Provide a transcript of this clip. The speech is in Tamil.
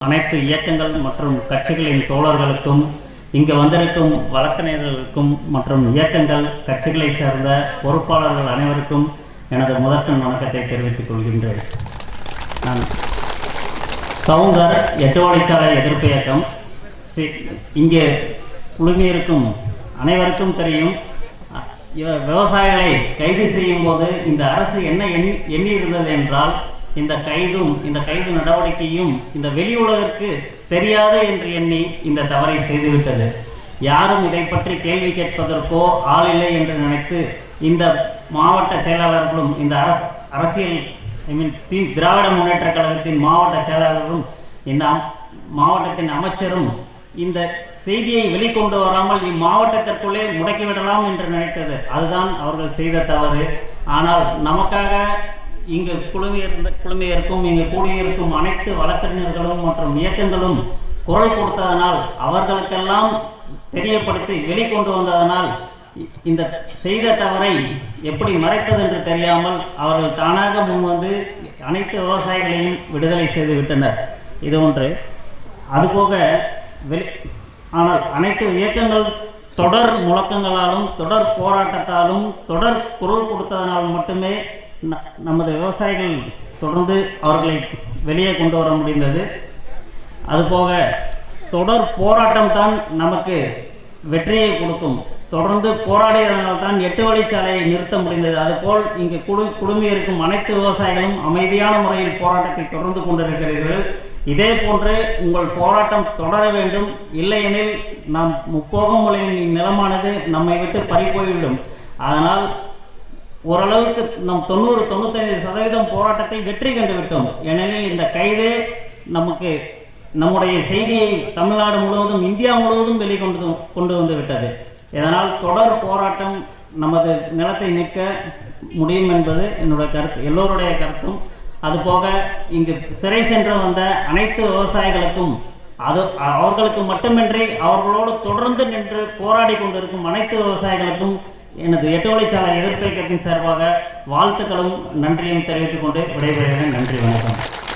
அனைத்து இயக்கங்கள் மற்றும் கட்சிகளின் தோழர்களுக்கும் இங்கு வந்திருக்கும் வழக்கறிஞர்களுக்கும் மற்றும் இயக்கங்கள் கட்சிகளை சேர்ந்த பொறுப்பாளர்கள் அனைவருக்கும் எனது முதற்கண் வணக்கத்தை தெரிவித்துக் கொள்கின்றேன். நான் சவுந்தர் 8 வழிச்சாலை எதிர்ப்பு இயக்கம். இங்கே குழுமியிருக்கும் அனைவருக்கும் தெரியும், விவசாயிகளை கைது செய்யும் போது இந்த அரசு என்ன எண்ணி இருந்தது என்றால், இந்த கைது நடவடிக்கையும் இந்த வெளி உலகிற்கு தெரியாது என்று எண்ணி இந்த தவறை செய்துவிட்டது. யாரும் இதை பற்றி கேள்வி கேட்பதற்கோ ஆள் இல்லை என்று நினைத்து இந்த மாவட்ட செயலாளர்களும் இந்த அரசியல் திராவிட முன்னேற்ற கழகத்தின் மாவட்ட செயலாளர்களும் இந்த மாவட்டத்தின் அமைச்சரும் இந்த செய்தியை வெளிக்கொண்டு வராமல் இம்மாவட்டத்திற்குள்ளே முடக்கிவிடலாம் என்று நினைத்தது. அதுதான் அவர்கள் செய்த தவறு. ஆனால் நமக்காக இங்கு குழுமையிருக்கும் இங்கு கூடியிருக்கும் அனைத்து வழக்கறிஞர்களும் மற்றும் இயக்கங்களும் குரல் கொடுத்ததனால், அவர்களுக்கெல்லாம் தெரியப்படுத்தி வெளிக்கொண்டு வந்ததனால், இந்த செய்த தவறை எப்படி மறைப்பது என்று தெரியாமல் அவர்கள் தானாக முன்வந்து அனைத்து விவசாயிகளையும் விடுதலை செய்து விட்டனர். இது ஒன்று. அதுபோக ஆனால் அனைத்து இயக்கங்கள் தொடர் முழக்கங்களாலும் தொடர் போராட்டத்தாலும் தொடர் குரல் கொடுத்ததனால் மட்டுமே நமது விவசாயிகள் தொடர்ந்து அவர்களை வெளியே கொண்டு வர முடிந்தது. அதுபோக தொடர் போராட்டம் தான் நமக்கு வெற்றியை கொடுக்கும். தொடர்ந்து போராடியதனால் தான் 8 வழிச்சாலையை நிறுத்த முடிந்தது. அதுபோல் இங்கு குழுமியிருக்கும் அனைத்து விவசாயிகளும் அமைதியான முறையில் போராட்டத்தை தொடர்ந்து கொண்டிருக்கிறீர்கள். இதே போன்று உங்கள் போராட்டம் தொடர வேண்டும். இல்லையெனில் நாம் முப்போகம் விளையும் நிலமானது நம்மை விட்டு பறிப்போய்விடும். அதனால் ஓரளவுக்கு நம் 90-95% போராட்டத்தை வெற்றி கண்டுவிட்டோம். ஏனெனில் இந்த கைது நமக்கு நம்முடைய செய்தியை தமிழ்நாடு முழுவதும் இந்தியா முழுவதும் கொண்டு வந்து விட்டது. இதனால் தொடர் போராட்டம் நமது நிலத்தை மீட்க முடியும் என்பது என்னுடைய கருத்து, எல்லோருடைய கருத்தும். அதுபோக இங்கு சிறை சென்று வந்த அனைத்து விவசாயிகளுக்கும் அவர்களுக்கு மட்டுமின்றி அவர்களோடு தொடர்ந்து நின்று போராடி கொண்டிருக்கும் அனைத்து விவசாயிகளுக்கும் எனது 8 வழிச்சாலை எதிர்ப்பு இயக்கத்தின் சார்பாக வாழ்த்துக்களும் நன்றியும் தெரிவித்துக் கொண்டு விடைபெறுகிறேன். நன்றி, வணக்கம்.